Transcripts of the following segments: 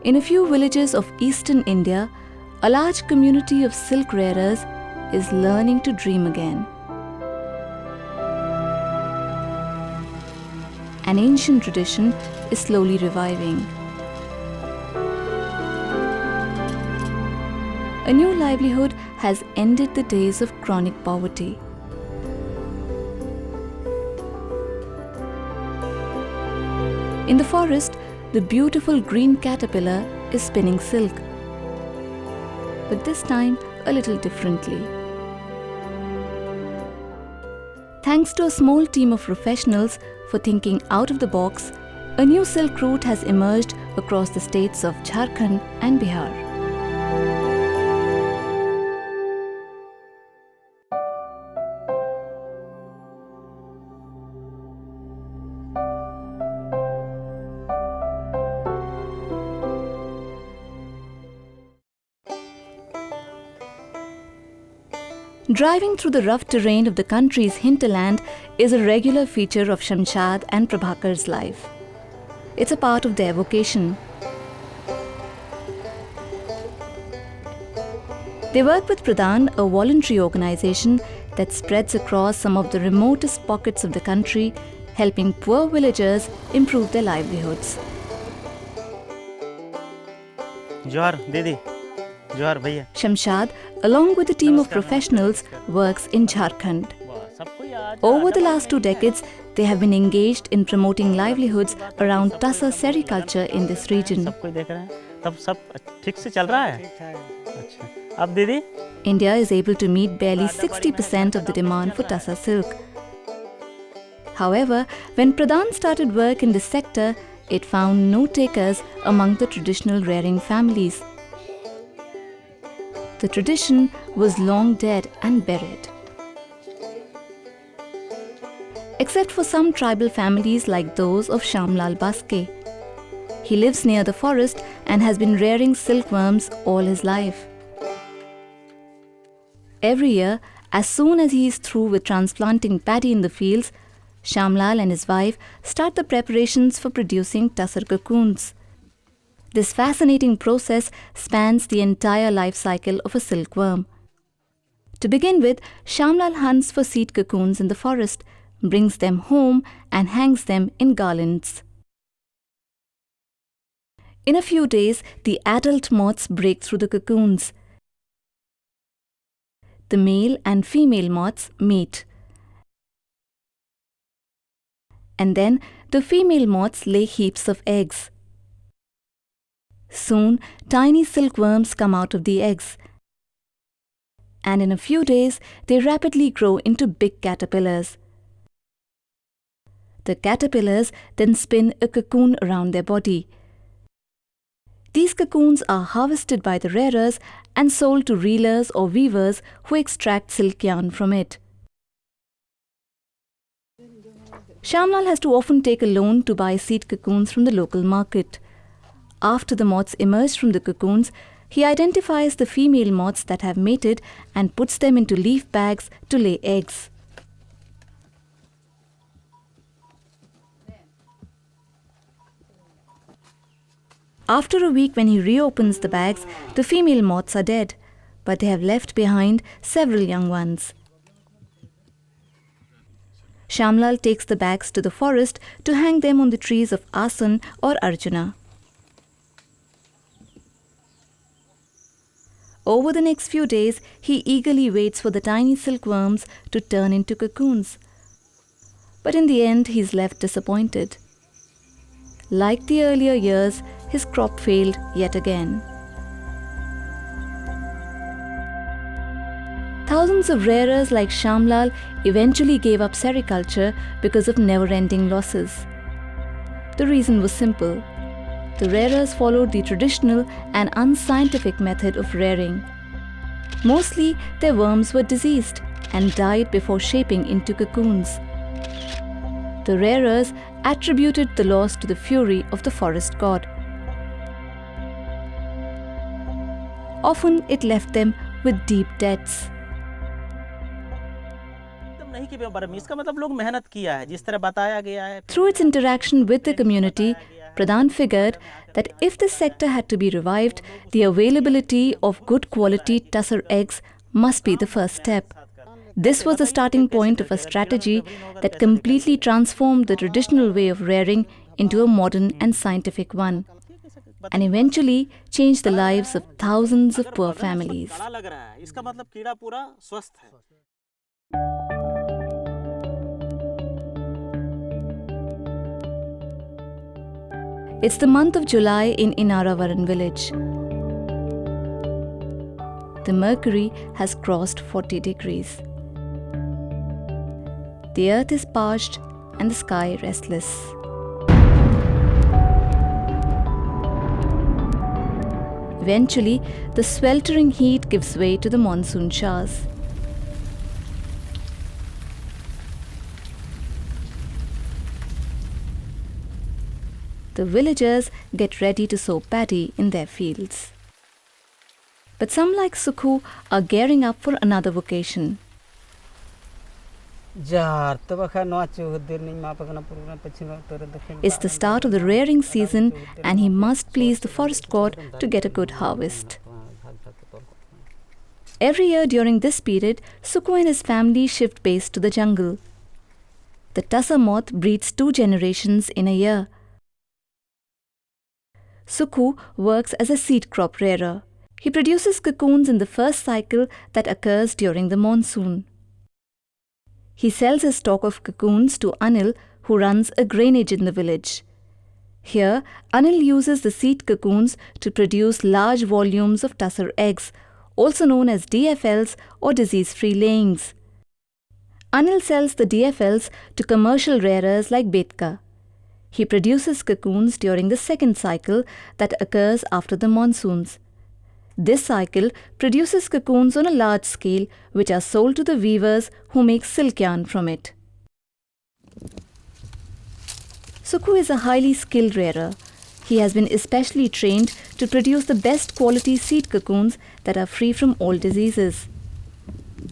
In a few villages of eastern India, a large community of silk wearers is learning to dream again. An ancient tradition is slowly reviving. A new livelihood has ended the days of chronic poverty. In the forest, the beautiful green caterpillar is spinning silk, but this time a little differently. Thanks to a small team of professionals for thinking out of the box, a new silk route has emerged across the states of Jharkhand and Bihar. Driving through the rough terrain of the country's hinterland is a regular feature of Shamshad and Prabhakar's life. It's a part of their vocation. They work with Pradhan, a voluntary organization that spreads across some of the remotest pockets of the country, helping poor villagers improve their livelihoods. जोहार दीदी, जोहार भैया. Shamshad, along with a team of professionals, works in Jharkhand. Over the last 2 decades, they have been engaged in promoting livelihoods around Tassa sericulture in this region. सब कोई देख रहे हैं, तब सब ठीक से चल रहा है. अच्छा, अब दीदी? India is able to meet barely 60% of the demand for Tassa silk. However, when Pradhan started work in this sector, it found no takers among the traditional rearing families. The tradition was long dead and buried. Except for some tribal families like those of Shamlal Baske. He lives near the forest and has been rearing silkworms all his life. Every year, as soon as he is through with transplanting paddy in the fields, Shamlal and his wife start the preparations for producing tussar cocoons. This fascinating process spans the entire life cycle of a silkworm. To begin with, Shamlal hunts for seed cocoons in the forest, brings them home and hangs them in garlands. In a few days, the adult moths break through the cocoons. The male and female moths meet. And then the female moths lay heaps of eggs. Soon, tiny silkworms come out of the eggs. And in a few days, they rapidly grow into big caterpillars. The caterpillars then spin a cocoon around their body. These cocoons are harvested by the rearers and sold to reelers or weavers who extract silk yarn from it. Shamlal has to often take a loan to buy seed cocoons from the local market. After the moths emerge from the cocoons, he identifies the female moths that have mated and puts them into leaf bags to lay eggs. After a week, when he reopens the bags, the female moths are dead, but they have left behind several young ones. Shamlal takes the bags to the forest to hang them on the trees of Asan or Arjuna. Over the next few days, he eagerly waits for the tiny silkworms to turn into cocoons. But in the end, he is left disappointed. Like the earlier years, his crop failed yet again. Thousands of rearers like Shamlal eventually gave up sericulture because of never-ending losses. The reason was simple. The rearers followed the traditional and unscientific method of rearing. Mostly, their worms were diseased and died before shaping into cocoons. The rearers attributed the loss to the fury of the forest god. Often, it left them with deep debts. इसका मतलब लोग मेहनत किया है, जिस तरह बताया गया है. Through its interaction with the community, Pradhan figured that if this sector had to be revived, the availability of good quality tussar eggs must be the first step. This was the starting point of a strategy that completely transformed the traditional way of rearing into a modern and scientific one, and eventually changed the lives of thousands of poor families. It's the month of July in Inaravaran village. The mercury has crossed 40 degrees. The earth is parched and the sky restless. Eventually, the sweltering heat gives way to the monsoon showers. The villagers get ready to sow paddy in their fields. But some, like Sukhu, are gearing up for another vocation. It's the start of the rearing season, and he must please the forest god to get a good harvest. Every year during this period, Sukhu and his family shift base to the jungle. The tussar moth breeds 2 generations in a year. Sukhu works as a seed crop rearer. He produces cocoons in the first cycle that occurs during the monsoon. He sells his stock of cocoons to Anil, who runs a grainage in the village. Here, Anil uses the seed cocoons to produce large volumes of tussar eggs, also known as DFLs or disease-free layings. Anil sells the DFLs to commercial rearers like Betka. He produces cocoons during the second cycle that occurs after the monsoons. This cycle produces cocoons on a large scale, which are sold to the weavers who make silk yarn from it. Sukhu is a highly skilled rearer. He has been especially trained to produce the best quality seed cocoons that are free from all diseases.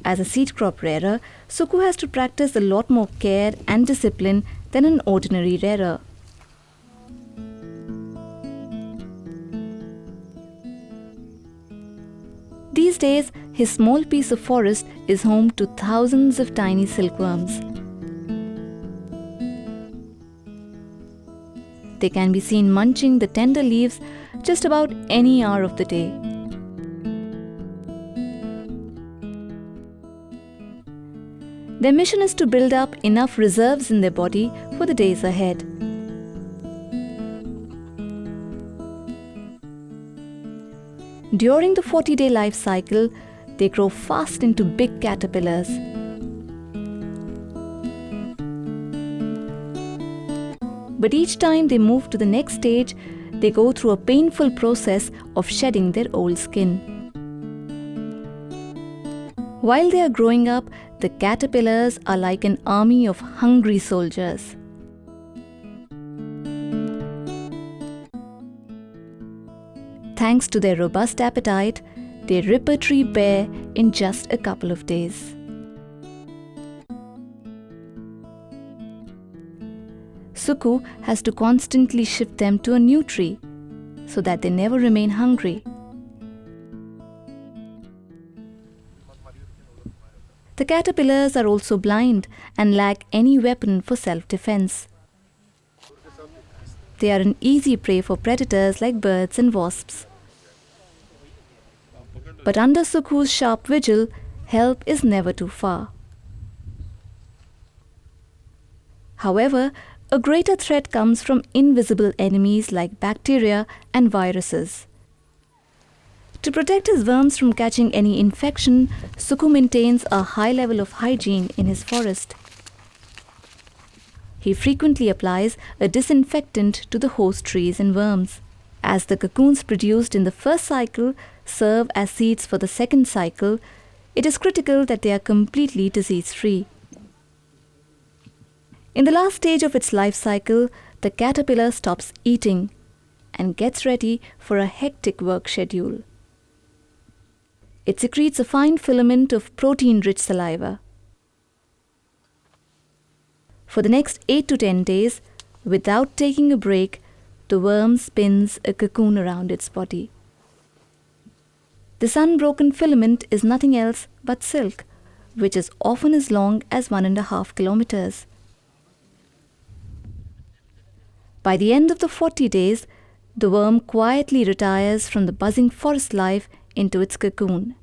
As a seed crop rearer, Sukhu has to practice a lot more care and discipline than an ordinary rearer. These days, his small piece of forest is home to thousands of tiny silkworms. They can be seen munching the tender leaves just about any hour of the day. Their mission is to build up enough reserves in their body for the days ahead. During the 40-day life cycle, they grow fast into big caterpillars. But each time they move to the next stage, they go through a painful process of shedding their old skin. While they are growing up, the caterpillars are like an army of hungry soldiers. Thanks to their robust appetite, they rip a tree bare in just a couple of days. Sukhu has to constantly shift them to a new tree so that they never remain hungry. The caterpillars are also blind and lack any weapon for self-defense. They are an easy prey for predators like birds and wasps. But under Sukhu's sharp vigil, help is never too far. However, a greater threat comes from invisible enemies like bacteria and viruses. To protect his worms from catching any infection, Sukhu maintains a high level of hygiene in his forest. He frequently applies a disinfectant to the host trees and worms. As the cocoons produced in the first cycle serve as seeds for the second cycle, it is critical that they are completely disease-free. In the last stage of its life cycle, the caterpillar stops eating and gets ready for a hectic work schedule. It secretes a fine filament of protein-rich saliva. For the next 8 to 10 days, without taking a break, the worm spins a cocoon around its body. This unbroken filament is nothing else but silk, which is often as long as 1.5 kilometers. By the end of the 40 days, the worm quietly retires from the buzzing forest life into its cocoon.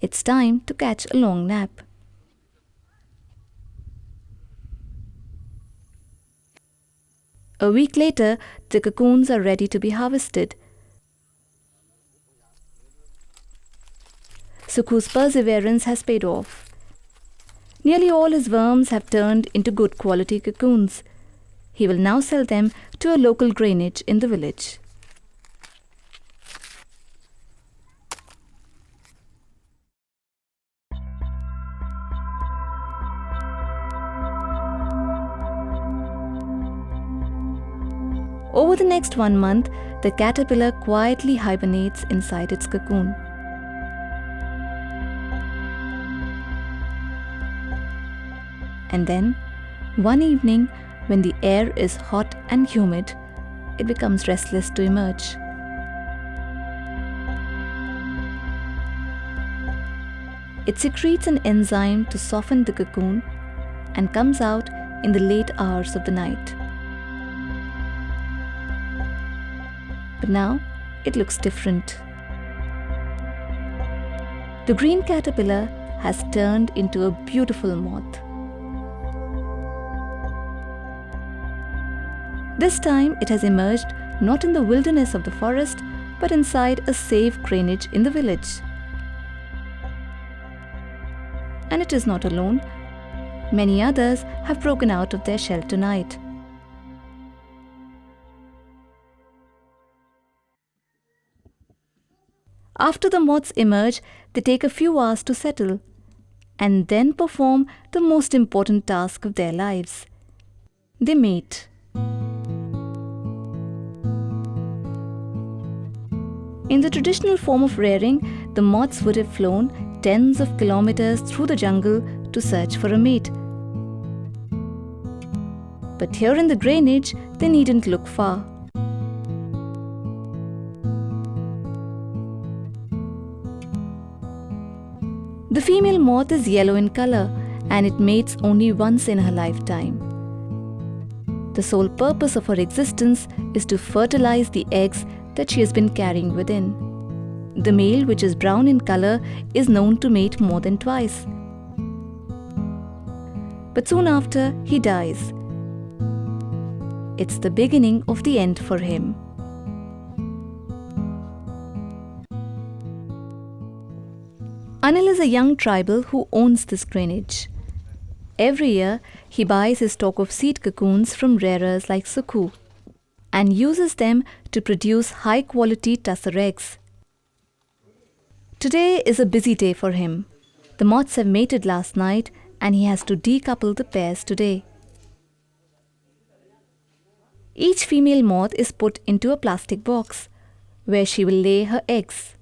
It's time to catch a long nap. A week later, the cocoons are ready to be harvested. Sukhu's perseverance has paid off. Nearly all his worms have turned into good quality cocoons. He will now sell them to a local granage in the village. Over the next 1 month, the caterpillar quietly hibernates inside its cocoon. And then, one evening, when the air is hot and humid, it becomes restless to emerge. It secretes an enzyme to soften the cocoon and comes out in the late hours of the night. But now, it looks different. The green caterpillar has turned into a beautiful moth. This time, it has emerged not in the wilderness of the forest, but inside a safe granage in the village. And it is not alone. Many others have broken out of their shell tonight. After the moths emerge, they take a few hours to settle and then perform the most important task of their lives. They mate. In the traditional form of rearing, the moths would have flown tens of kilometers through the jungle to search for a mate. But here in the granage, they needn't look far. The female moth is yellow in color and it mates only once in her lifetime. The sole purpose of her existence is to fertilize the eggs that she has been carrying within. The male, which is brown in color, is known to mate more than twice. But soon after, he dies. It's the beginning of the end for him. Anil is a young tribal who owns this granage. Every year, he buys his stock of seed cocoons from rearers like Sukhu and uses them to produce high-quality tussar eggs. Today is a busy day for him. The moths have mated last night and he has to decouple the pairs today. Each female moth is put into a plastic box where she will lay her eggs.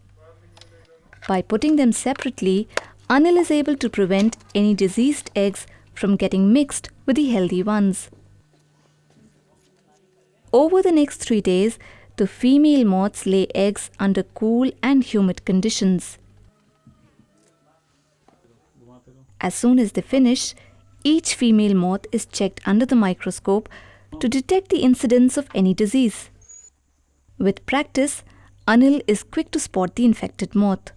By putting them separately, Anil is able to prevent any diseased eggs from getting mixed with the healthy ones. Over the next 3 days, the female moths lay eggs under cool and humid conditions. As soon as they finish, each female moth is checked under the microscope to detect the incidence of any disease. With practice, Anil is quick to spot the infected moth.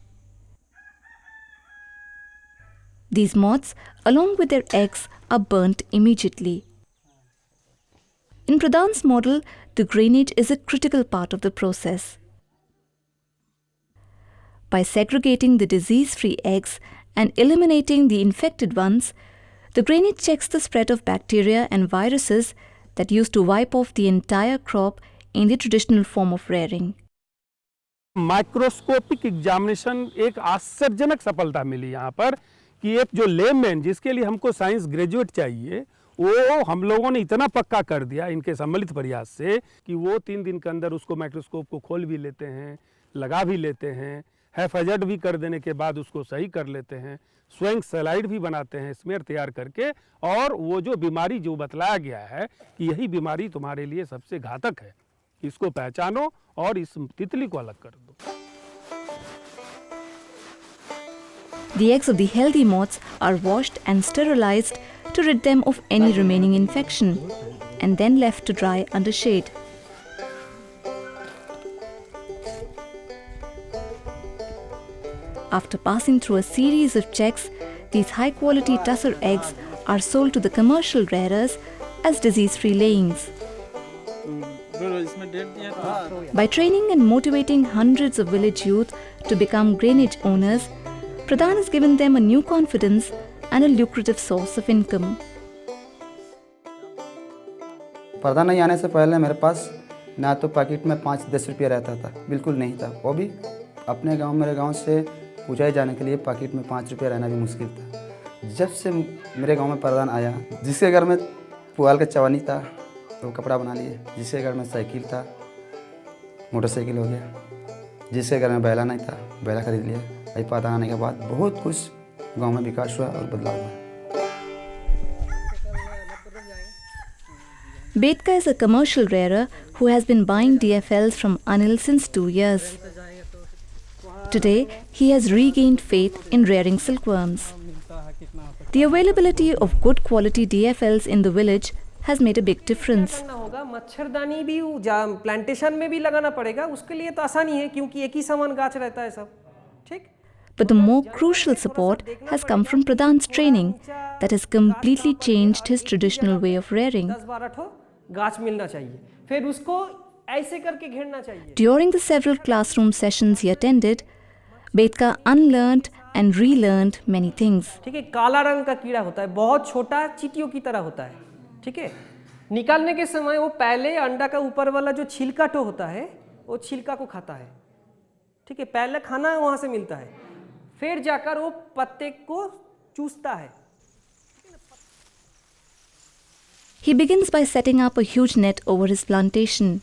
These moths, along with their eggs, are burnt immediately. In Pradhan's model, the granage is a critical part of the process. By segregating the disease-free eggs and eliminating the infected ones, the granage checks the spread of bacteria and viruses that used to wipe off the entire crop in the traditional form of rearing. Microscopic examination एक आश्चर्यजनक सफलता मिली यहाँ पर कि एक जो layman जिसके लिए हमको साइंस ग्रेजुएट चाहिए वो हम लोगों ने इतना पक्का कर दिया इनके सम्मिलित प्रयास से कि वो 3 दिन के अंदर उसको माइक्रोस्कोप को खोल भी लेते हैं, लगा भी लेते हैं, हैफाजत भी कर देने के बाद उसको सही कर लेते हैं, स्वयं सलाइड भी बनाते हैं स्मेयर तैयार करके, और वो जो बीमारी जो बतलाया गया है कि यही बीमारी तुम्हारे लिए सबसे घातक है, इसको पहचानो और इस तितली को अलग कर दो। The eggs of the healthy moths are washed and sterilized to rid them of any remaining infection, and then left to dry under shade. After passing through a series of checks, these high-quality tussar eggs are sold to the commercial rearers as disease-free layings. By training and motivating hundreds of village youth to become grainage owners, Pradhan has given them a new confidence and a lucrative source of income. प्रधान नहीं आने से पहले मेरे पास ना तो packet में 5-10 रुपया रहता था, बिल्कुल नहीं था। वो भी अपने गांव मेरे गांव से पूछाए जाने के लिए पैकेट में 5 रुपया रहना भी मुश्किल था। जब से मेरे गांव में प्रधान आया, जिसके घर में पुआल का चवानी था वो कपड़ा बना लिए, जिसके घर में साइकिल था मोटरसाइकिल हो गया, जिसके घर में बैला नहीं था बैला खरीद लिया। अभी प्रधान आने के बाद बहुत कुछ गांव में विकास हुआ और बदलाव हुआ। Betka is a commercial rearer who has been buying DFLs from Anil since 2 years. Today, he has regained faith in rearing silkworms. The availability of good quality DFLs in the village has made a big difference. मच्छरदानी भी plantation में भी लगाना पड़ेगा, उसके लिए तो आसानी है क्योंकि एक ही समान गाछ रहता है सब, ठीक। But the more crucial support has come from Pradhan's training that has completely changed his traditional way of rearing. 10-12 ठो गाछ मिलना चाहिए, फिर उसको ऐसे करके घेरना चाहिए। During the several classroom sessions he attended, Betka unlearned and relearned many things. ठीक है, काला रंग का कीड़ा होता है, बहुत छोटा चींटियों की तरह होता है, ठीक है। निकालने के समय वो पहले अंडा का ऊपर वाला जो छिलका टो होता है वो छिलका को खाता है, ठीक है। पहले खाना वहाँ से मिलता है, फिर जाकर वो पत्ते को चूसता है। He begins by setting up a huge net over his plantation.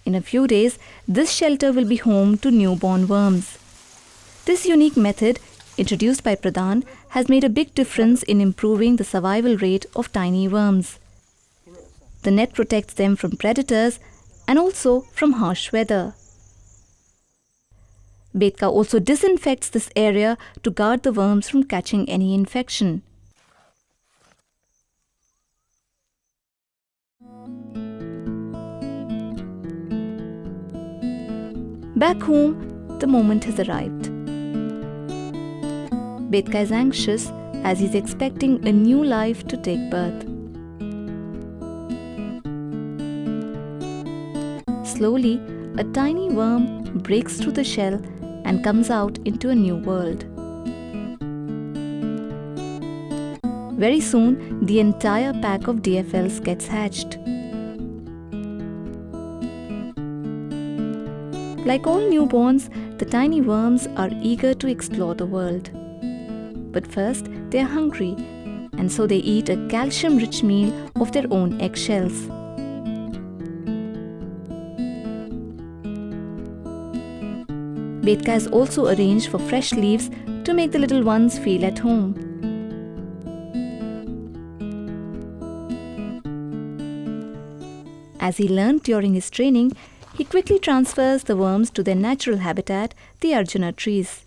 In a few days, this shelter will be home to newborn worms. This unique method, introduced by Pradhan, has made a big difference in improving the survival rate of tiny worms. The net protects them from predators and also from harsh weather. Betka also disinfects this area to guard the worms from catching any infection. Back home, the moment has arrived. Betka is anxious as he's expecting a new life to take birth. Slowly, a tiny worm breaks through the shell and comes out into a new world. Very soon, the entire pack of DFLs gets hatched. Like all newborns, the tiny worms are eager to explore the world. But first, they are hungry, and so they eat a calcium-rich meal of their own eggshells. Betka has also arranged for fresh leaves to make the little ones feel at home. As he learned during his training, he quickly transfers the worms to their natural habitat, the Arjuna trees.